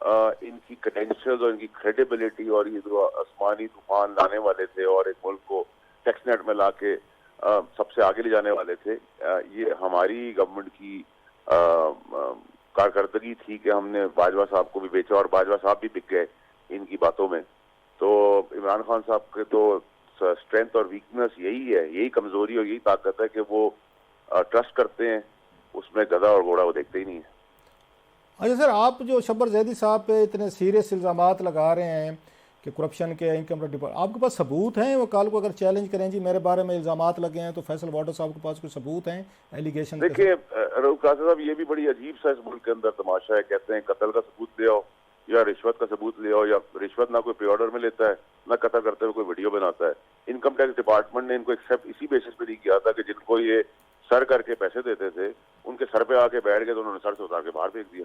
ان کی کریڈینشیلز اور ان کی کریڈیبلٹی اور یہ جو آسمانی طوفان لانے والے تھے اور ایک ملک کو ٹیکس نیٹ میں لا کے سب سے آگے لے جانے والے تھے، یہ ہماری گورنمنٹ کی کارکردگی تھی کہ ہم نے باجوہ صاحب کو بھی بیچا اور باجوہ صاحب بھی بک گئے ان کی باتوں میں. تو عمران خان صاحب کے تو اسٹرینتھ اور ویکنس یہی ہے، یہی کمزوری اور یہی طاقت ہے کہ وہ ٹرسٹ کرتے ہیں، اس میں گدھا اور گھوڑا وہ دیکھتے ہی نہیں ہیں. اچھا سر، آپ جو شبر زیدی صاحب پہ اتنے سیریس الزامات لگا رہے ہیں کہ کرپشن کے، انکم ٹیکس ڈپارٹمنٹ، آپ کے پاس ثبوت ہیں؟ وہ کال کو اگر چیلنج کریں جی میرے بارے میں الزامات لگے ہیں، تو فیصل واڈر صاحب کے پاس کوئی ثبوت ہیں ایلیگیشن؟ دیکھیے رؤوف قاسم صاحب، یہ بھی بڑی عجیب سا اس ملک کے اندر تماشا ہے. کہتے ہیں قتل کا ثبوت لے آؤ یا رشوت کا ثبوت لے آؤ، یا رشوت نہ کوئی پے آرڈر میں لیتا ہے نہ قتل کرتے ہوئے کوئی ویڈیو بناتا ہے. انکم ٹیکس ڈپارٹمنٹ نے ان کو ایکسیپٹ اسی بیسس پہ نہیں کیا تھا کہ جن کو یہ سر کر کے پیسے دیتے تھے ان کے سر پہ آ کے بیٹھ گئے تو انہوں نے سر سے اتار کے باہر پھینک دیا.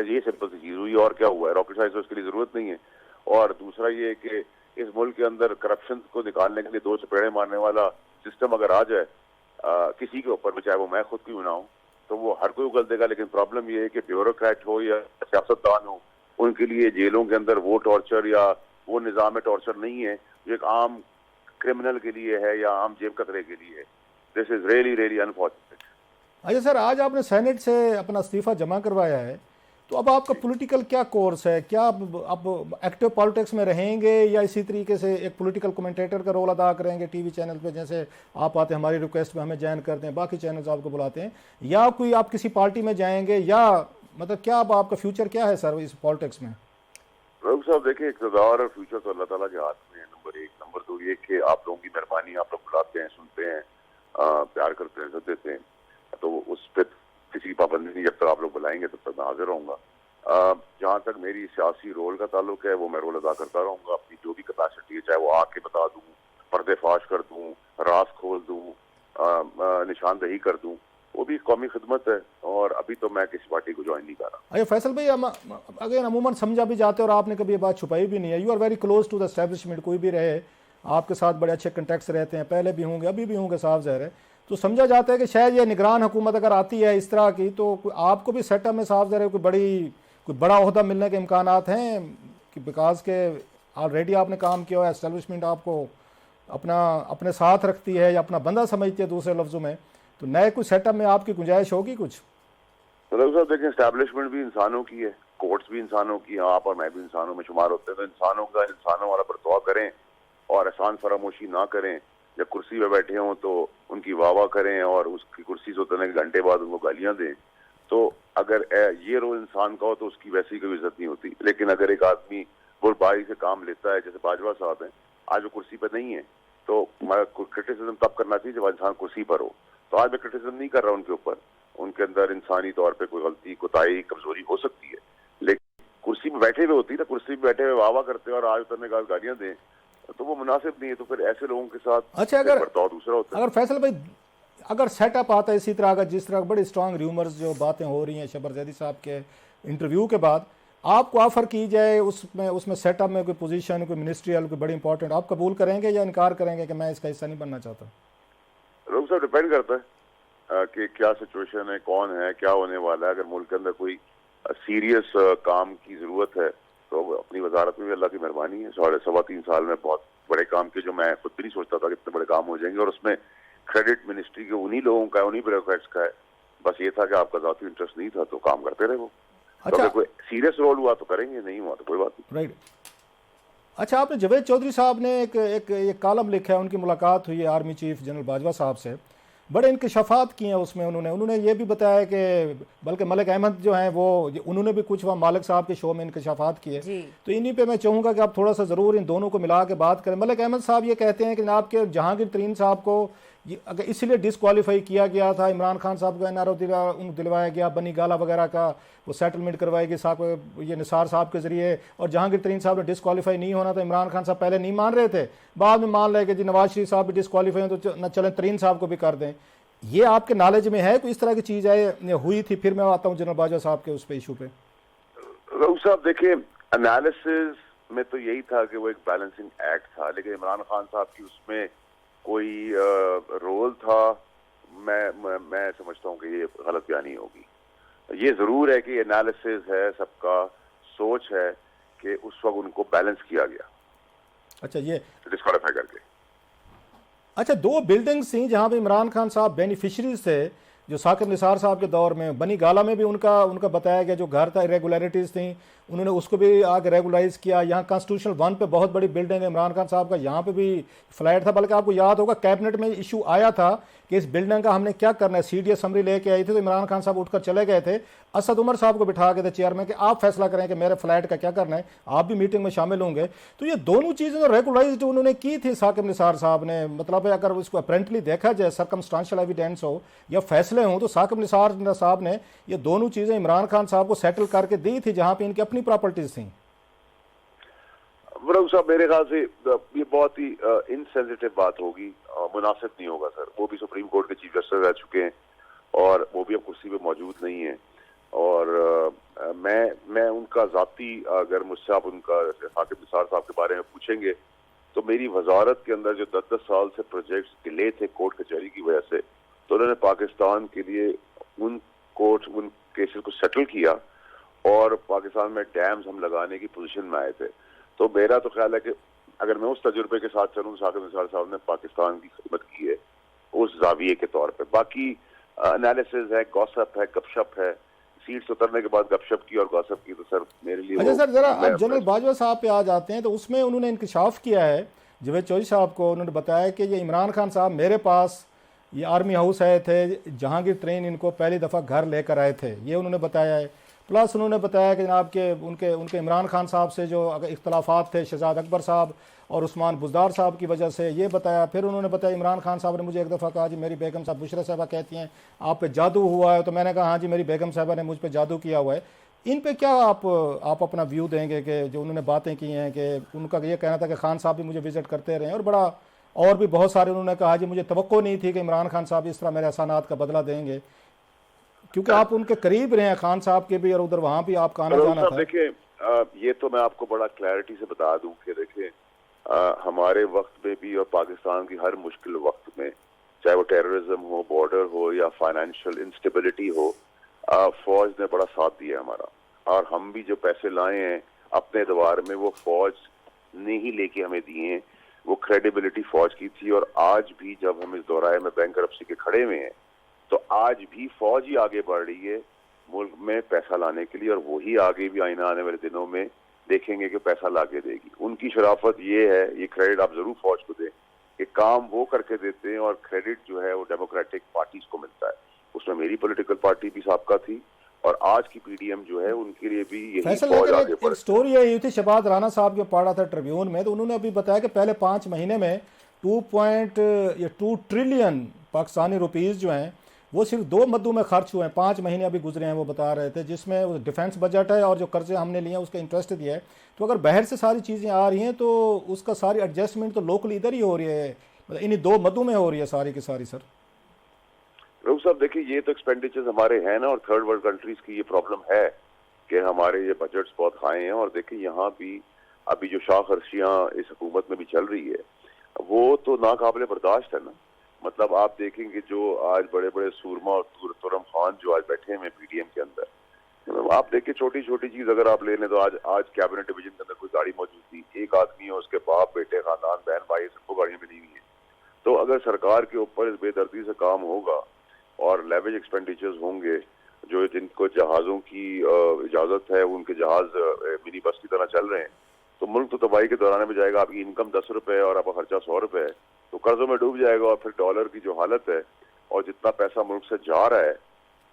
یہ سمپل سی چیز ہوئی، اور کیا ہوا ہے؟ راکٹ سائنس اس کے لیے ضرورت نہیں ہے. اور دوسرا یہ کہ اس ملک کے اندر کرپشن کو نکالنے کے لیے دو چپیڑے مارنے والا سسٹم اگر آ جائے کسی کے اوپر، چاہے وہ میں خود کی بناؤں، تو وہ ہر کوئی اگل دے گا. لیکن پرابلم یہ ہے کہ بیوروکریٹ ہو یا سیاستدان ہو، ان کے لیے جیلوں کے اندر وہ ٹارچر یا وہ نظام ٹارچر نہیں ہے جو ایک عام کرمنل کے لیے ہے یا عام جیب کترے کے لیے ہے. دس از ریئلی ریئلی انفارچونیٹ. اچھا سر، آج آپ نے سینٹ سے اپنا استعفیٰ جمع کروایا ہے، تو اب آپ کا پولیٹیکل کیا کورس ہے؟ کیا اب ایکٹیو پالیٹکس میں رہیں گے یا اسی طریقے سے ایک پولیٹیکل کمنٹیٹر کا رول ادا کریں گے ٹی وی چینل پہ؟ جیسے آپ آتے ہیں ہماری ریکویسٹ پہ ہمیں جوائن کرتے ہیں، باقی چینلز آپ کو بلاتے ہیں، یا کوئی آپ کسی پارٹی میں جائیں گے، یا مطلب کیا اب آپ کا فیوچر کیا ہے سر اس پالیٹکس میں؟ رؤوف صاحب دیکھیں، اقتدار اور فیوچر تو اللہ تعالیٰ کے ہاتھ میں ہے. نمبر ایک. نمبر دو یہ کہ آپ لوگوں کی مہربانی، آپ لوگ بلاتے ہیں، سنتے ہیں، پیار کرتے ہیں، عزت دیتے ہیں، تو اس پہ کسی پابندی نہیں. جب تک آپ لوگ بلائیں گے تب تک میں حاضر رہوں گا. جہاں تک میری سیاسی رول کا تعلق ہے وہ میں رول ادا کرتا رہوں گا. اپنی جو بھی کیپیسٹی ہے، چاہے وہ آ کے بتا دوں، پردے فاش کر دوں، راز کھول دوں، نشاندہی کر دوں، وہ بھی قومی خدمت ہے. اور ابھی تو میں کسی پارٹی کو جوائن نہیں کر رہا. اچھا فیصل بھائی، اگر عموماً سمجھا بھی جاتے ہیں اور آپ نے کبھی یہ بات چھپائی بھی نہیں ہے، you are very close to the establishment. کوئی بھی رہے آپ کے ساتھ بڑے اچھے کنٹیکٹس رہتے ہیں، پہلے بھی ہوں گے ابھی بھی ہوں گے، صاف ظاہر ہے. تو سمجھا جاتا ہے کہ شاید یہ نگران حکومت اگر آتی ہے اس طرح کی تو آپ کو بھی سیٹ اپ میں صاف ظاہر ہے کوئی بڑا عہدہ ملنے کے امکانات ہیں، کہ بیکاز کے آلریڈی آپ نے کام کیا ہوا ہے، اسٹیبلشمنٹ آپ کو اپنے ساتھ رکھتی ہے یا اپنا بندہ سمجھتی ہے دوسرے لفظوں میں، تو نئے کوئی سیٹ اپ میں آپ کی گنجائش ہوگی کچھ؟ صاحب دیکھیں، اسٹیبلشمنٹ بھی انسانوں کی ہے، کورٹس بھی انسانوں کی ہیں، آپ اور میں بھی انسانوں میں شمار ہوتے ہیں. تو انسانوں والا برتاؤ کریں اور احسان فراموشی نہ کریں. جب کرسی پہ بیٹھے ہوں تو ان کی واہ واہ کریں اور اس کی کرسی سے اترنے کے گھنٹے بعد ان کو گالیاں دیں. تو اگر یہ رول انسان کا ہو تو اس کی ویسی کوئی عزت نہیں ہوتی. لیکن اگر ایک آدمی بردباری سے کام لیتا ہے، جیسے باجوہ صاحب ہیں، آج وہ کرسی پہ نہیں ہے، تو کرٹیسزم تب کرنا چاہیے جب انسان کرسی پر ہو. تو آج میں کرٹیسزم نہیں کر رہا ان کے اوپر. ان کے اندر انسانی طور پہ کوئی غلطی، کوتاہی، کمزوری ہو سکتی ہے، لیکن کرسی پہ بیٹھے ہوئے ہوتی ہے نا، کرسی پہ بیٹھے ہوئے واہ واہ کرتے اور آج اترنے کے بعد گالیاں دیں تو وہ مناسب نہیں ہے. تو پھر ایسے لوگوں کے ساتھ اچھا، برتاؤ دوسرا ہوتا ہے. اگر فیصل بھائی اگر سیٹ اپ آتا ہے اسی طرح کا، جس طرح بڑی اسٹرانگ ریومرز جو باتیں ہو رہی ہیں شبر زیدی صاحب کے انٹرویو کے بعد، آپ کو آفر کی جائے اس میں سیٹ اپ میں کوئی پوزیشن، کوئی منسٹریل، کوئی بڑی امپورٹنٹ، آپ قبول کریں گے یا انکار کریں گے کہ میں اس کا حصہ نہیں بننا چاہتا؟ لوگ سب ڈیپینڈ کرتا ہے کہ کیا سچویشن ہے، کون ہے، کیا ہونے والا ہے. اگر ملک کے اندر کوئی سیریس کام کی ضرورت ہے تو اپنی وزارت میں بھی اللہ کی مہربانی ہے. 3.25 سال میں بہت بڑے کام کے، جو میں خود بھی نہیں سوچتا تھا کہ اتنے بڑے کام ہو جائیں گے. اور اس میں کریڈٹ منسٹری کے انہی لوگوں کا ہے، انہی بیوروکریٹس کا ہے. بس یہ تھا کہ آپ کا ذاتی انٹرسٹ نہیں تھا تو کام کرتے رہے. وہ تو اگر کوئی سیریس رول ہوا تو کریں گے، نہیں ہوا تو کوئی بات نہیں. رائٹ. اچھا، آپ نے جاوید چودھری صاحب نے ایک کالم لکھا ہے، ان کی ملاقات ہوئی ہے آرمی چیف جنرل باجوہ صاحب سے، بڑے انکشافات کیے ہیں اس میں. انہوں نے یہ بھی بتایا کہ بلکہ ملک احمد جو ہیں وہ انہوں نے بھی کچھ وہاں مالک صاحب کے شو میں انکشافات کیے. تو انہی پہ میں چاہوں گا کہ آپ تھوڑا سا ضرور ان دونوں کو ملا کے بات کریں. ملک احمد صاحب یہ کہتے ہیں کہ جناب کے جہانگیر ترین صاحب کو اگر اس لیے ڈسکوالیفائی کیا گیا تھا، عمران خان صاحب کا این آر دلوایا گیا، بنی گالا وغیرہ کا وہ سیٹلمنٹ کروائی گئی صاحب یہ نثار صاحب کے ذریعے، اور جہانگیر ترین صاحب نے ڈسکوالیفائی نہیں ہونا تھا. عمران خان صاحب پہلے نہیں مان رہے تھے، بعد میں مان لے کہ جی نواز شریف صاحب بھی ڈسکوالیفائی ہیں تو نہ چلیں ترین صاحب کو بھی کر دیں. یہ آپ کے نالج میں ہے کوئی اس طرح کی چیز ہوئی تھی؟ پھر میں آتا ہوں جنرل باجوہ صاحب کے اس پہ ایشو پہ. رؤوف صاحب دیکھیں، انالیسز میں تو یہی تھا کہ وہ ایک بیلنسنگ ایکٹ تھا، لیکن عمران خان صاحب کی اس میں کوئی رول تھا، میں سمجھتا ہوں کہ یہ غلط بیانی ہوگی. یہ ضرور ہے کہ انالیسز ہے سب کا، سوچ ہے کہ اس وقت ان کو بیلنس کیا گیا اچھا یہ ڈسکوالیفائی کر کے. اچھا 2 بلڈنگز تھیں جہاں پہ عمران خان صاحب بینیفیشریز تھے جو ثاقب نثار صاحب کے دور میں. بنی گالا میں بھی ان کا بتایا گیا جو گھر تھا ریگولیرٹیز تھیں, انہوں نے اس کو بھی آگے ریگولائز کیا. یہاں کانسٹیٹیوشنل 1 پہ بہت بڑی بلڈنگ ہے عمران خان صاحب کا, یہاں پہ بھی فلیٹ تھا. بلکہ آپ کو یاد ہوگا کیبنٹ میں ایشو آیا تھا کہ اس بلڈنگ کا ہم نے کیا کرنا ہے. سی ڈی اسمبلی لے کے آئی تھی تو عمران خان صاحب اٹھ کر چلے گئے تھے, اسد عمر صاحب کو بٹھا کے تھے چیئر میں کہ آپ فیصلہ کریں کہ میرے فلیٹ کا کیا کرنا ہے, آپ بھی میٹنگ میں شامل ہوں گے. تو یہ دونوں چیزیں ریگولائزڈ انہوں نے کی تھی ثاقب نثار صاحب نے. مطلب ہے اگر اس کو اپرینٹلی دیکھا جائے سرکمسٹانشل ایویڈینس ہو یا فیصلے ہوں تو ثاقب نثار صاحب نے یہ دونوں چیزیں عمران خان صاحب کو سیٹل کر کے دی تھی جہاں پہ ان کی اپنی پراپرٹیز تھیں. ورنہ صاحب میرے خیال سے یہ بہت ہی انسینسٹیو بات ہوگی, مناسب نہیں ہوگا سر. وہ بھی سپریم کورٹ کے چیف جسٹس رہ چکے ہیں اور وہ بھی اب کرسی پہ موجود نہیں ہیں. اور میں ان کا ذاتی, اگر مجھ سے آپ ان کا ثاقب نثار صاحب کے بارے میں پوچھیں گے تو میری وزارت کے اندر جو 10 سال سے پروجیکٹس ڈیلے تھے کورٹ کچہری کی وجہ سے, تو انہوں نے پاکستان کے لیے ان کیسز کو سیٹل کیا اور پاکستان میں ڈیمز ہم لگانے کی پوزیشن میں آئے تھے. تو میرا تو خیال ہے کہ اگر میں اس تجربے کے ساتھ چلوں, ثاقب نثار صاحب نے پاکستان کی خدمت کی ہے اس زاویے کے طور پہ. باقی انالیسز ہے, گوسپ ہے, گپ شپ ہے. سیٹ سے اترنے کے بعد گپ شپ کی اور گوسپ کی تو سر میرے لیے. اچھا سر ذرا جنرل باجوہ صاحب پہ آ جاتے ہیں. تو اس میں انہوں نے انکشاف کیا ہے جاوید چودھری صاحب کو, انہوں نے بتایا کہ یہ عمران خان صاحب میرے پاس یہ آرمی ہاؤس آئے تھے, جہانگیر ترین ان کو پہلی دفعہ گھر لے کر آئے تھے, یہ انہوں نے بتایا ہے. پلس انہوں نے بتایا کہ جناب کہ ان کے عمران خان صاحب سے جو اختلافات تھے شہزاد اکبر صاحب اور عثمان بزدار صاحب کی وجہ سے, یہ بتایا. پھر انہوں نے بتایا عمران خان صاحب نے مجھے ایک دفعہ کہا جی میری بیگم صاحب بشرا صاحبہ کہتی ہیں آپ پہ جادو ہوا ہے. تو میں نے کہا ہاں جی میری بیگم صاحبہ نے مجھ پہ جادو کیا ہوا ہے. ان پہ کیا آپ اپنا ویو دیں گے کہ جو انہوں نے باتیں کی ہیں کہ ان کا یہ کہنا تھا کہ خان صاحب بھی مجھے وزٹ کرتے رہے ہیں, اور بڑا اور بھی بہت سارے انہوں نے کہا جی مجھے توقع نہیں تھی کہ عمران خان صاحب اس طرح میرے احسانات کا بدلہ دیں گے, کیونکہ آپ ان کے قریب رہے ہیں خان صاحب کے بھی, اور ادھر وہاں بھی آپ کا آنا جانا تھا. دیکھیں یہ تو میں آپ کو بڑا کلیئرٹی سے بتا دوں کہ دیکھیں ہمارے وقت میں بھی اور پاکستان کی ہر مشکل وقت میں, چاہے وہ ٹیررزم ہو, بارڈر ہو یا فائنینشیل انسٹیبلٹی ہو, فوج نے بڑا ساتھ دیا ہمارا. اور ہم بھی جو پیسے لائے ہیں اپنے اعتبار میں وہ فوج نے ہی لے کے ہمیں دیے ہیں, وہ کریڈیبلٹی فوج کی تھی. اور آج بھی جب ہم اس دورائے میں بینک کرپسی کے کھڑے ہوئے ہیں تو آج بھی فوج ہی آگے بڑھ رہی ہے ملک میں پیسہ لانے کے لیے, اور وہی آگے بھی آنے والے دنوں میں دیکھیں گے کہ پیسہ لا کے دے گی. ان کی شرافت یہ ہے, یہ کریڈٹ آپ ضرور فوج کو دیں کہ کام وہ کر کے دیتے ہیں, اور کریڈٹ جو ہے وہ ڈیموکریٹک پارٹیز کو ملتا ہے. اس میں میری پولیٹیکل پارٹی بھی سابقہ تھی اور آج کی پی ڈی ایم جو ہے ان کے لیے بھی یہی فوج آگے بڑھ. ایک سٹوری یہ تھی شہباز رانا صاحب جو پڑھا تھا ٹریبیون میں, تو انہوں نے ابھی بتایا کہ پہلے 5 مہینے میں 2 ٹریلین پاکستانی روپیز جو ہیں وہ صرف 2 مدوں میں خرچ ہوئے ہیں. 5 مہینے ابھی گزرے ہیں وہ بتا رہے تھے, جس میں ڈیفنس بجٹ ہے اور جو قرضے ہم نے لیے ہیں اس کا انٹرسٹ دیا ہے. تو اگر باہر سے ساری چیزیں آ رہی ہیں تو اس کا ساری ایڈجسٹمنٹ تو لوکل ادھر ہی ہو رہی ہے, انہی 2 مدوں میں ہو رہی ہے ساری کی ساری. سر رؤوف صاحب دیکھیے یہ تو ایکسپینڈیچرز ہمارے ہیں نا, اور تھرڈ ورلڈ کنٹریز کی یہ پرابلم ہے کہ ہمارے یہ بجٹس بہت ہائی ہیں. اور دیکھیں یہاں بھی ابھی جو شاہ خرشیاں اس حکومت میں بھی چل رہی ہے وہ تو ناقابل برداشت ہے نا. مطلب آپ دیکھیں کہ جو آج بڑے بڑے سورما اور تورم خان جو آج بیٹھے ہیں پی ڈی ایم کے اندر, آپ دیکھیں چھوٹی چھوٹی چیز اگر آپ لے لیں تو آج کیبنٹ ڈویژن کے اندر کوئی گاڑی موجود تھی, ایک آدمی ہے اس کے باپ بیٹے خاندان بہن بھائی سب کو گاڑیاں ملی ہوئی ہیں. تو اگر سرکار کے اوپر اس بے دردی سے کام ہوگا اور لیویج ایکسپینڈیچرز ہوں گے, جو جن کو جہازوں کی اجازت ہے ان کے جہاز منی بس کی طرح چل رہے ہیں, تو ملک تو تباہی کے دوران میں جائے گا. آپ کی انکم 10 روپے اور آپ کا خرچہ 100 روپے ہے, تو قرضوں میں ڈوب جائے گا. اور پھر ڈالر کی جو حالت ہے اور جتنا پیسہ ملک سے جا رہا ہے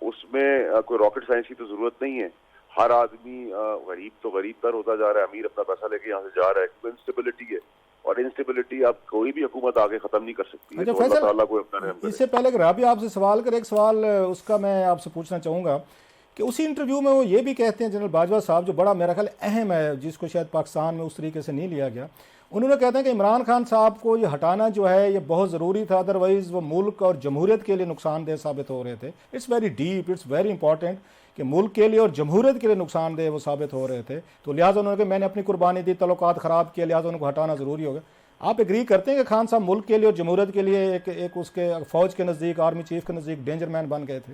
اس میں کوئی راکٹ سائنس کی تو ضرورت نہیں ہے. ہر آدمی غریب تو غریب تر ہوتا جا رہا ہے, امیر اپنا پیسہ لے کے یہاں سے جا رہا ہے, کیونکہ انسٹیبلٹی ہے. اور انسٹیبلٹی آپ کوئی بھی حکومت آگے ختم نہیں کر سکتی ہے. تو اللہ تعالیٰ کو اپنا رحم کرے. اس سے پہلے کہ رابعہ آپ سے سوال کرے, ایک سوال اس کا میں آپ سے پوچھنا چاہوں گا کہ اسی انٹرویو میں وہ یہ بھی کہتے ہیں جنرل باجوہ صاحب, جو بڑا میرا خیال اہم ہے جس کو شاید پاکستان میں اس طریقے سے نہیں لیا گیا, انہوں نے کہتے ہیں کہ عمران خان صاحب کو یہ ہٹانا جو ہے یہ بہت ضروری تھا, ادروائز وہ ملک اور جمہوریت کے لیے نقصان دہ ثابت ہو رہے تھے. It's very deep, it's very important کہ ملک کے لیے اور جمہوریت کے لیے نقصان دہ وہ ثابت ہو رہے تھے. تو لہٰذا انہوں نے کہا میں نے اپنی قربانی دی, تعلقات خراب کیے, لہٰذا ان کو ہٹانا ضروری ہوگا. آپ ایگری کرتے ہیں کہ خان صاحب ملک کے لیے اور جمہوریت کے لیے ایک اس کے فوج کے نزدیک, آرمی چیف کے نزدیک ڈینجر مین بن گئے تھے؟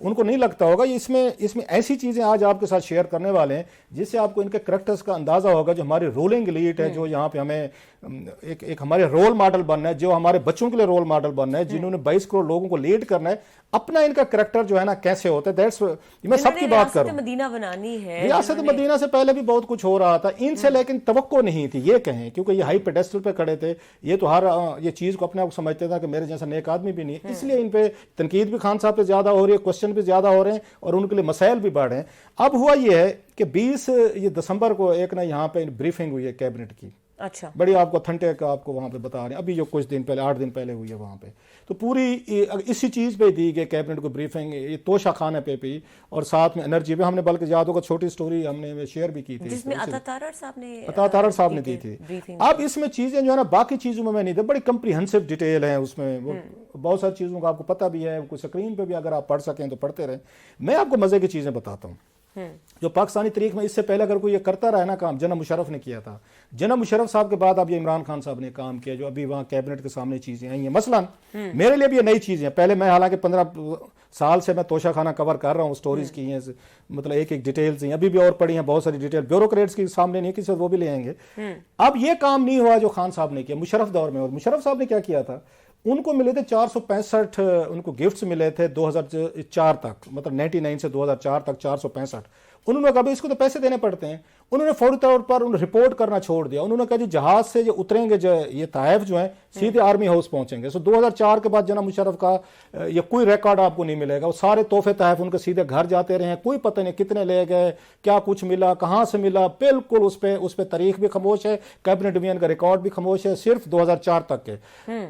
ان کو نہیں لگتا ہوگا. اس میں ایسی چیزیں آج آپ کے ساتھ شیئر کرنے والے ہیں جس سے آپ کو ان کے کریکٹرز کا اندازہ ہوگا. جو ہماری رولنگ ایلیٹ ہے, جو یہاں پہ ہمیں ایک ہمارے رول ماڈل بننا ہے, جو ہمارے بچوں کے لیے رول ماڈل بننا ہے, جنہوں نے 22 کروڑ لوگوں کو لیڈ کرنا ہے, اپنا ان کا کریکٹر جو ہے نا کیسے ہوتا ہے. میں سب کی بات کروں, مدینہ بنانی ہے, ریاست مدینہ سے پہلے بھی بہت کچھ ہو رہا تھا ان سے, لیکن توقع نہیں تھی یہ کہیں, کیونکہ یہ ہائی پیڈسٹل پہ کھڑے تھے. یہ تو ہر یہ چیز کو اپنے آپ کو سمجھتے تھا کہ میرے جیسا نیک آدمی بھی نہیں ہے, اس لیے ان پہ تنقید بھی خان صاحب پہ زیادہ ہو رہی ہے, کوشچن بھی زیادہ ہو رہے ہیں, اور ان کے لیے مسائل بھی بڑھ رہے ہیں. اب ہوا یہ ہے کہ 20 دسمبر کو ایک نا یہاں پہ بریفنگ ہوئی ہے کیبنٹ کی. اچھا, بڑی آپ کو اتھنٹک آپ کو وہاں پہ بتا رہے ہیں, ابھی جو کچھ دن پہلے 8 دن پہلے ہوئی ہے وہاں پہ, تو پوری اسی چیز پہ دی گئی کیبنٹ کو بریفنگ, یہ توشہ خانہ پہ بھی, اور ساتھ میں انرجی پہ. ہم نے بلکہ یاد ہوگا چھوٹی سٹوری ہم نے شیئر بھی کی تھی, جس میں عطا تارڑ صاحب نے دی تھی. اب اس میں چیزیں جو ہے نا باقی چیزوں میں نہیں تھی, بڑی کمپریہنسو ڈیٹیل ہیں اس میں, بہت ساری چیزوں کا آپ کو پتہ بھی ہے, کوئی اسکرین پہ بھی اگر آپ پڑھ سکیں تو پڑھتے رہیں. میں آپ کو مزے کی چیزیں بتاتا ہوں جو پاکستانی تاریخ میں اس سے پہلے اگر کوئی یہ کرتا رہا نا کام, جناب مشرف نے کیا تھا. جناب مشرف صاحب کے بعد اب یہ عمران خان صاحب نے کام کیا, جو ابھی وہاں کیبنٹ کے سامنے چیزیں آئی ہیں. مثلا میرے لیے بھی یہ نئی چیزیں ہیں, پہلے میں حالانکہ 15 سال سے میں توشہ خانہ کور کر رہا ہوں, سٹوریز کی ہیں, مطلب ایک ڈیٹیلز ہیں, ابھی بھی اور پڑھی ہیں بہت ساری ڈیٹیل, بیوروکریٹس کی سامنے نہیں, کسی وہ بھی لے آئیں گے. اب یہ کام نہیں ہوا جو خان صاحب نے کیا مشرف دور میں. اور مشرف صاحب نے کیا کیا تھا, ان کو ملے تھے 465 ان کو گفٹس ملے تھے 2004 تک, مطلب 99 سے 2004 تک 465. انہوں نے کہا اس کو تو پیسے دینے پڑتے ہیں. انہوں نے فوری طور پر رپورٹ کرنا چھوڑ دیا. انہوں نے کہا جی جہاز سے جو اتریں گے یہ تحائف جو ہیں سیدھے آرمی ہاؤس پہنچیں گے. 2004 کے بعد جناب مشرف کا یہ کوئی ریکارڈ آپ کو نہیں ملے گا. وہ سارے تحفے تحائف ان کے سیدھے گھر جاتے رہے ہیں, کوئی پتہ نہیں کتنے لے گئے, کیا کچھ ملا, کہاں سے ملا, بالکل اس پہ تاریخ بھی خاموش ہے, کیبنٹ ڈویژن کا ریکارڈ بھی خاموش ہے, صرف 2004 تک کے.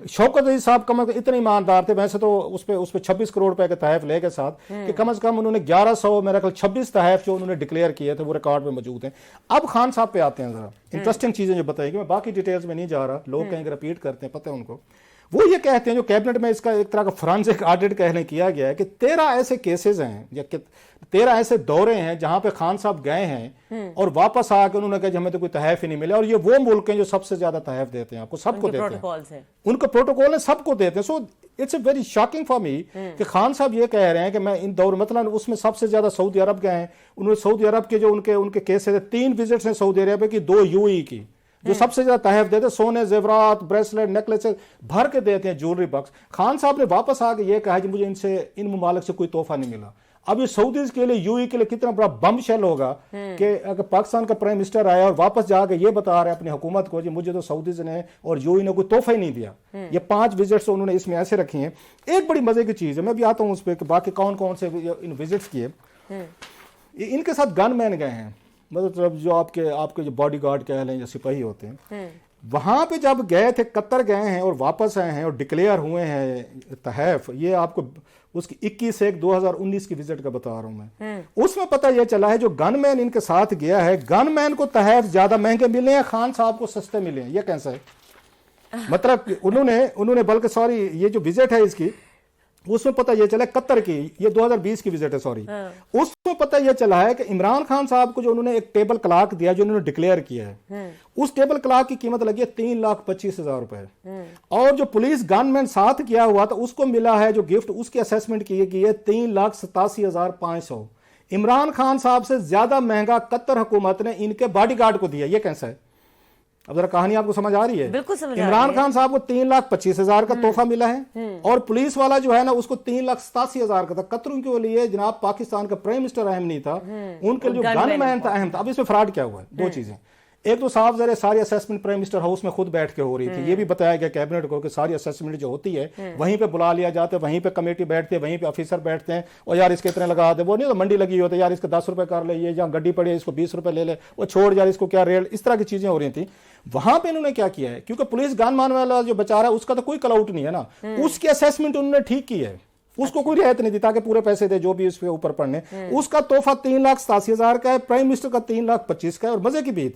شوکت عزیز صاحب کم از کم اتنے ایماندار تھے, ویسے تو اس پہ 26 کروڑ روپے کے تحائف لے کے ساتھ, کہ کم از کم انہوں نے 1100 میرا خیال 26 تحائف جو انہوں نے ڈکلیئر کیے تھے وہ ریکارڈ میں موجود ہیں. اب خان صاحب پہ آتے ہیں, ذرا انٹرسٹنگ چیزیں جو بتائیں گے, میں باقی ڈیٹیلز میں نہیں جا رہا, لوگ کہیں گے ریپیٹ کرتے ہیں, پتہ ہے ان کو. وہ یہ کہتے ہیں جو کیبنٹ میں اس کا ایک طرح کا فرانسک آڈٹ کہنے کیا گیا ہے کہ 13 ایسے کیسز ہیں یا 13 ایسے دورے ہیں جہاں پہ خان صاحب گئے ہیں اور واپس آ کے انہوں نے کہا کہ ہمیں تو کوئی تحائف ہی نہیں ملے. اور یہ وہ ملک ہیں جو سب سے زیادہ تحائف دیتے ہیں, آپ کو سب کو دیتے ہیں, ان کا پروٹوکول ہے, سب کو دیتے ہیں. So it's a very shocking for me کہ خان صاحب یہ کہہ رہے ہیں کہ میں ان دور, مطلب اس میں سب سے زیادہ سعودی عرب گئے ہیں. انہوں نے سعودی عرب کے جو ان کے کیسز ہیں, 3 وزٹس ہیں سعودی عرب کی, 2 UAE کی, جو سب سے زیادہ تحائف دیتے ہیں, سونے زیورات, بریسلیٹ, نیکلیس بھر کے دیتے ہیں, جیولری باکس. خان صاحب نے واپس آ کے یہ کہا کہ مجھے ان ممالک سے کوئی تحفہ نہیں ملا. اب یہ سعودیز کے لیے UAE کے لیے کتنا بڑا بم شیل ہوگا کہ اگر پاکستان کا پرائم منسٹر آیا اور واپس جا کے یہ بتا رہے ہیں اپنی حکومت کو, جی مجھے تو سعودیز نے اور UAE نے کوئی تحفہ ہی نہیں دیا. یہ 5 وزٹس انہوں نے اس میں ایسے رکھی ہیں. ایک بڑی مزے کی چیز ہے, میں بھی آتا ہوں اس پہ کہ باقی کون کون سے ان وزٹس کیے. ان کے ساتھ گن مین گئے ہیں, مطلب جو آپ کے جو باڈی گارڈ کہہ لیں یا سپاہی ہوتے ہیں. وہاں پہ جب گئے تھے, قطر گئے ہیں اور واپس آئے ہیں اور ڈکلیئر ہوئے ہیں تحائف. یہ آپ کو اس کی 21/1/2019 کی وزٹ کا بتا رہا ہوں میں. اس میں پتہ یہ چلا ہے جو گن مین ان کے ساتھ گیا ہے, گن مین کو تحائف زیادہ مہنگے ملے ہیں, خان صاحب کو سستے ملے ہیں. یہ کیسا ہے؟ مطلب انہوں نے بلکہ سوری یہ جو وزٹ ہے اس کی, اس میں پتہ یہ چلا ہے قطر کی, یہ 2020 کی وزٹ ہے سوری, اس میں پتہ یہ چلا ہے کہ عمران خان صاحب کو جو انہوں نے ایک ٹیبل کلاک دیا جو انہوں نے ڈکلیئر کیا ہے, اس ٹیبل کلاک کی قیمت لگی ہے 3,25,000 روپے. اور جو پولیس گن مین ساتھ کیا ہوا تھا اس کو ملا ہے جو گفٹ, اس کی اسیسمنٹ کی گئی ہے 3,87,500. عمران خان صاحب سے زیادہ مہنگا قطر حکومت نے ان کے باڈی گارڈ کو دیا. یہ کیسا ہے؟ اب ذرا کہانی آپ کو سمجھ آ رہی ہے؟ عمران خان صاحب کو 3,25,000 کا تحفہ ملا ہے, اور پولیس والا جو ہے نا اس کو 3,87,000 کا تھا. قطروں کے لیے جناب پاکستان کا پرائم منسٹر اہم نہیں تھا, ان کے جو گن مین تھا اہم تھا. اب اس میں فراڈ کیا ہوا ہے؟ 2 چیزیں. ایک تو صاف ظاہر ساری اسیسمنٹ پرائم منسٹر ہاؤس میں خود بیٹھ کے ہو رہی تھی. یہ بھی بتایا گیا کیبنٹ کو کہ ساری اسیسمنٹ جو ہوتی ہے وہیں پہ بلا لیا جاتا ہے, وہیں پہ کمیٹی بیٹھتی ہے, وہیں پہ آفیسر بیٹھتے ہیں, اور یار اس کے اتنے لگا دے, وہ نہیں تو منڈی لگی ہوتی ہے, یار اس کے 10 روپے کر لے, یہ جہاں گڈی پڑی ہے اس کو 20 روپے لے لے, وہ چھوڑ یار اس کو کیا ریٹ, اس طرح کی چیزیں ہو رہی تھیں. وہاں پہ انہوں نے کیا کیا ہے, کیونکہ پولیس گن مان والا جو بیچارہ ہے اس کا تو کوئی کل آؤٹ نہیں ہے نا, اس کی اسیسمنٹ انہوں نے ٹھیک کی ہے, اس کو کوئی رعایت نہیں دی تاکہ پورے پیسے دے جو بھی اس کے اوپر پڑنے. اس کا تحفہ 3,87,000 کا ہے, پرائم منسٹر کا 3,25,000 کا ہے. اور مزے کی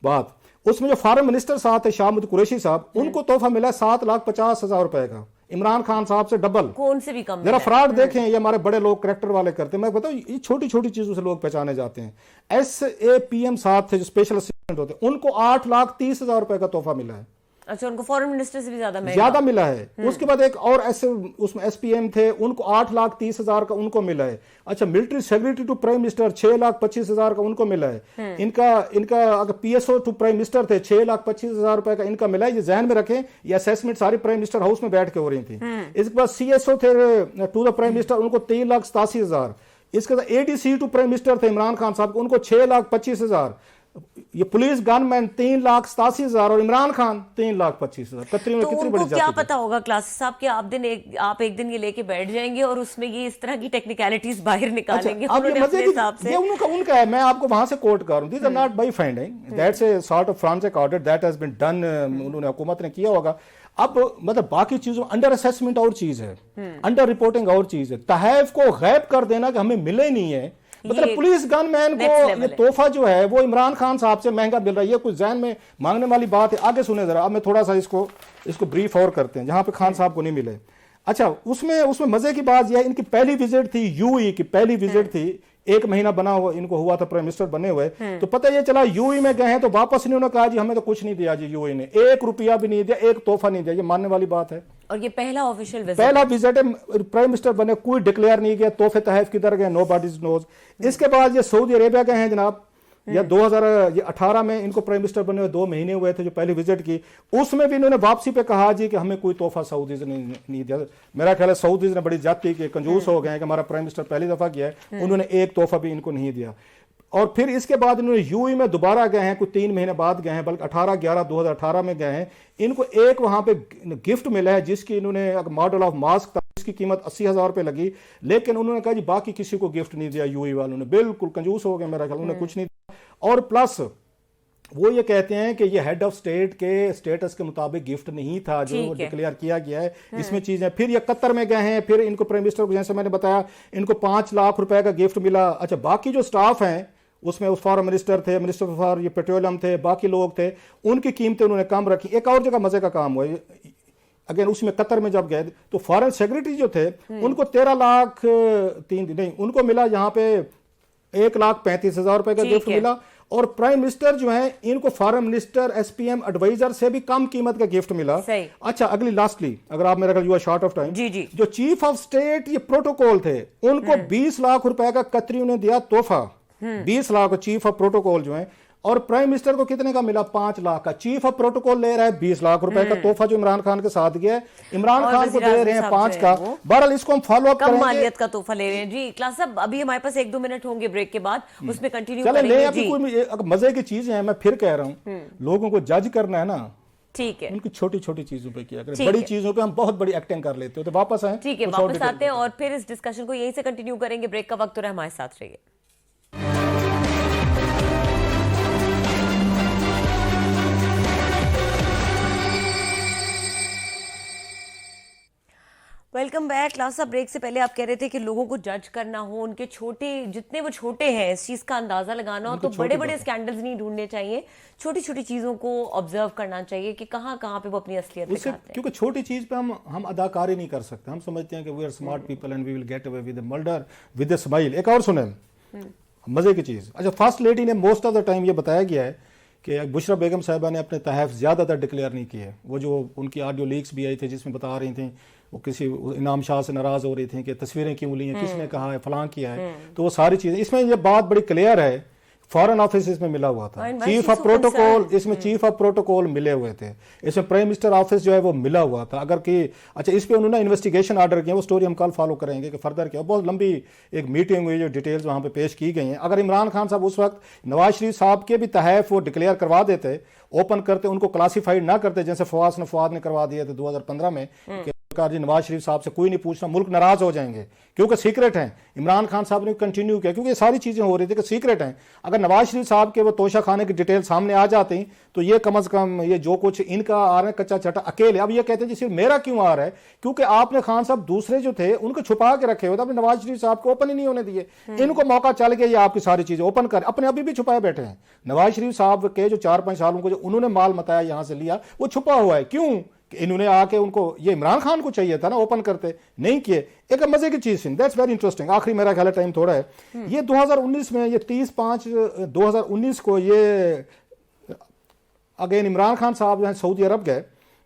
بات اس میں جو فارن منسٹر ساتھ ہے شاہ محمود قریشی صاحب, ان کو تحفہ ملا ہے 7,50,000 روپے کا, عمران خان صاحب سے ڈبل. کون سے بھی کم. ذرا فراڈ دیکھیں, یہ ہمارے بڑے لوگ کریکٹر والے کرتے ہیں. میں بتاؤں یہ چھوٹی چھوٹی چیزوں سے لوگ پہچانے جاتے ہیں. SAPM ساتھ تھے جو اسپیشل اسسٹنٹ ہوتے ہیں, ان کو 8,30,000 روپے کا تحفہ ملا ہے. اچھا ان کو فورن منسٹر سے بھی زیادہ ملا ہے. اس کے بعد ایک اور اس میں ایس پی ایم تھے, ان کو 8,30,000 کا ان کو ملا ہے. اچھا military secretary to prime minister 6,25,000 کا ان کو ملا ہے. ان کا اگر P S O to prime minister تھے 6,25,000 روپے کا ان کا ملا ہے. یہ ذہن میں رکھیں, یہ اسیسمنٹ ساری پرائم منسٹر ہاؤس میں بیٹھ کے ہو رہی تھی. اس کے بعد سی ایس او تھے ٹو دا پرائم منسٹر, ان کو 3,87,000. اس کے بعد A D C to prime minister تھے عمران خان صاحب کو, ان کو 6,25,000. یہ پولیس گن مین 3,87,000 اور عمران خان 3,25,000. تو ان کو کیا پتا ہوگا کلاس صاحب کہ آپ ایک دن یہ لے کے بیٹھ جائیں گے اور اس میں یہ اس طرح کی ٹیکنیکلٹیز باہر نکالیں گے. ان کا ہے, میں آپ کو وہاں سے کوٹ کر رہا ہوں. These are not by finding, that's a sort of forensic audit that has been done, انہوں نے حکومت نے کیا ہوگا. اب مطلب باقی چیزوں انڈر اسیسمنٹ اور چیز ہے, انڈر رپورٹنگ اور چیز ہے. تحائف کو غائب کر دینا کہ ہمیں ملے نہیں ہے, مطلب پولیس گن مین کو یہ تحفہ جو ہے وہ عمران خان صاحب سے مہنگا مل رہا ہے. یہ کچھ ذہن میں مانگنے والی بات ہے. آگے سنیں ذرا, اب میں تھوڑا سا اس کو بریف اور کرتے ہیں جہاں پہ خان صاحب کو نہیں ملے. اچھا اس میں مزے کی بات یہ ہے, ان کی پہلی وزٹ تھی یو ای کی, پہلی وزٹ تھی, 1 مہینہ بنا ہوا ان کو ہوا تھا پرائم منسٹر بنے ہوئے. تو پتہ یہ چلا یو ای میں گئے ہیں تو واپس انہوں نے کہا جی ہمیں تو کچھ نہیں دیا, جی یو ای نے 1 روپیہ بھی نہیں دیا, 1 تحفہ نہیں دیا. یہ ماننے والی بات ہے. اور یہ پہلا آفیشیل پہلا وزٹ ہے, پرائم منسٹر بنے, کوئی ڈکلیئر نہیں کیا تحفے تحائف کدھر گئے, نو باڈی نوز. اس کے بعد یہ سعودی عربیہ گئے ہیں جناب, یا 2018 میں ان کو پرائم منسٹر بنے ہوئے 2 مہینے ہوئے تھے جو پہلی وزٹ کی. اس میں بھی انہوں نے واپسی پہ کہا جی کہ ہمیں کوئی تحفہ سعودیز نے نہیں دیا. میرا خیال ہے سعودیز نے بڑی زیادتی کی, کنجوس ہو گئے ہیں کہ ہمارا پرائم منسٹر پہلی دفعہ کیا ہے, انہوں نے 1 تحفہ بھی ان کو نہیں دیا. اور پھر اس کے بعد انہوں نے یو ای میں دوبارہ گئے ہیں, کوئی 3 مہینے بعد گئے ہیں, بلکہ 18/11/2018 میں گئے ہیں. ان کو ایک وہاں پہ گفٹ ملا ہے جس کی انہوں نے ماڈل آف ماسک تھا, اس کی قیمت 80,000 روپے لگی, لیکن انہوں نے کہا جی باقی کسی کو گفٹ نہیں دیا. یو ای والوں نے بالکل کنجوس ہو گئے میرا خیال, انہوں نے کچھ نہیں دیا. اور پلس وہ یہ کہتے ہیں کہ یہ ہیڈ آف اسٹیٹ کے اسٹیٹس کے مطابق گفٹ نہیں تھا جو ڈکلیئر کیا گیا ہے. اس میں چیزیں پھر یہ قطر میں گئے ہیں, پھر ان کو پرائم منسٹر کو جیسے میں نے بتایا ان کو 5 لاکھ روپے کا گفٹ ملا. اچھا باقی جو سٹاف ہیں اس میں فارم منسٹر تھے, منسٹر فار یہ پیٹرولیم تھے, باقی لوگ تھے, ان کی قیمتیں انہوں نے کم رکھی. ایک اور جگہ مزے کا کام ہوا اگین, اس میں قطر میں جب گئے تو فارن سیکریٹری جو تھے ان کو 13 لاکھ نہیں, ان کو ملا یہاں پہ 1,35,000 روپے کا گفٹ ملا. اور پرائم منسٹر جو ہیں ان کو foreign minister S P M adviser سے بھی کم قیمت کا گفٹ ملا. اچھا اگلی لاسٹلی اگر آپ میرا you are short of time, جو چیف آف اسٹیٹ یہ پروٹوکول تھے ان کو 20 لاکھ روپے کا قطری انہیں دیا تحفہ, 20 لاکھ چیف آف پروٹوکول جو ہیں. اور پرائم منسٹر کو کتنے کا ملا, 5 لاکھ کا. چیف آف پروٹوکول لے رہا ہے 20 لاکھ روپے کا تحفہ جو عمران خان کے ساتھ گیا ہے, عمران خان کو دے رہے ہیں 5 کا. بہرحال اس کو ہم فالو اپ کریں گے. کم مالیت کا تحفہ لے رہے ہیں. جی کلاس صاحب ابھی ہمارے پاس 1-2 منٹ ہوں گے بریک کے بعد, اس میں کنٹینیو کریں گے. جی مزے کی چیزیں ہیں, میں پھر کہہ رہا ہوں لوگوں کو جج کرنا ہے نا, ٹھیک ہے, ان کی چھوٹی چھوٹی چیزوں پہ کیا کریں, بڑی چیزوں پہ ہم بہت بڑی ایکٹنگ کر لیتے ہو. تو واپس آئیں, ٹھیک ہے, واپس آتے ہیں اور پھر اس ڈسکشن کو یہیں سے کنٹینیو کریں گے. بریک کا وقت ہو رہا ہے, ہمارے ساتھ رہیے. Welcome back. کلاس صاحب بریک سے پہلے آپ کہہ رہے تھے کہ لوگوں کو جج کرنا ہو, ان کے چھوٹے جتنے وہ چھوٹے ہیں اس چیز کا اندازہ لگانا ہو, تو بڑے بڑے اسکینڈلز نہیں ڈھونڈنے چاہیے, چھوٹی چھوٹی چیزوں کو آبزرو کرنا چاہیے کہ کہاں کہاں پہ وہ اپنی اصلیت دکھاتے ہیں. کیونکہ چھوٹی چیز پہ ہم اداکاری نہیں کر سکتے. ہم سمجھتے ہیں کہ we are smart people and we will get away with a murder with a smile. ایک اور سنیں مزے کی چیز. اچھا فرسٹ لیڈی نے موسٹ آف دا ٹائم یہ بتایا گیا ہے کہ بشرا بیگم صاحبہ نے اپنے تحائف زیادہ تر ڈکلیئر نہیں کیے. وہ جو ان کی آڈیو لیکس بھی آئی تھے جس میں بتا رہی تھیں وہ کسی انعام شاہ سے ناراض ہو رہی تھیں کہ تصویریں کیوں لی ہیں, کس نے کہا ہے, فلاں کیا ہے. تو وہ ساری چیزیں اس میں یہ بات بڑی کلیئر ہے. فارن آفس اس میں ملا ہوا تھا, چیف آف پروٹوکول اس میں چیف آف پروٹوکول ملے ہوئے تھے, اس میں پرائم منسٹر آفس جو ہے وہ ملا ہوا تھا. اگر کہ اچھا اس پہ انہوں نے انویسٹیگیشن آرڈر کیا, وہ سٹوری ہم کل فالو کریں گے کہ فردر کیا. بہت لمبی ایک میٹنگ ہوئی جو ڈیٹیلز وہاں پہ پیش کی گئی ہیں. اگر عمران خان صاحب اس وقت نواز شریف صاحب کے بھی تحائف وہ ڈکلیئر کروا دیتے, اوپن کرتے, ان کو کلاسیفائڈ نہ کرتے جیسے فواد نے کروا دیا تھے 2015 میں کہ جی نواز شریف صاحب سے کوئی نہیں پوچھنا, ملک ناراض ہو جائیں گے کیونکہ سیکرٹ ہیں. عمران خان صاحب نے کنٹینیو کیا کیونکہ یہ ساری چیزیں ہو رہی تھی کہ سیکرٹ ہیں. اگر نواز شریف صاحب کے وہ توشہ خانے کی ڈیٹیل سامنے آ جاتی تو یہ کم از کم یہ جو کچھ ان کا آ رہا ہے کچا چٹا اکیلے. اب یہ کہتے ہیں جی صرف میرا کیوں آ رہا ہے, کیونکہ آپ نے خان صاحب دوسرے جو تھے ان کو چھپا کے رکھے ہوئے تھے, آپ نے نواز شریف صاحب کو اوپن ہی نہیں ہونے دیے. ان کو موقع چل گیا یہ آپ کی ساری چیزیں اوپن کر, اپنے ابھی بھی چھپائے بیٹھے ہیں. نواز شریف صاحب کے جو 4-5 سالوں کو جو انہوں نے مال متایا یہاں سے لیا وہ چھپا ہوا ہے. کیوں کہ انہوں نے آ کے ان کو, یہ عمران خان کو چاہیے تھا نا اوپن کرتے, نہیں کیے. ایک مزے کی چیز دیٹس ویری انٹرسٹنگ. آخری میرا خیال ہے ٹائم تھوڑا ہے. یہ 2019 میں یہ 30/5/2019 کو یہ اگین عمران خان صاحب جو ہیں سعودی عرب گئے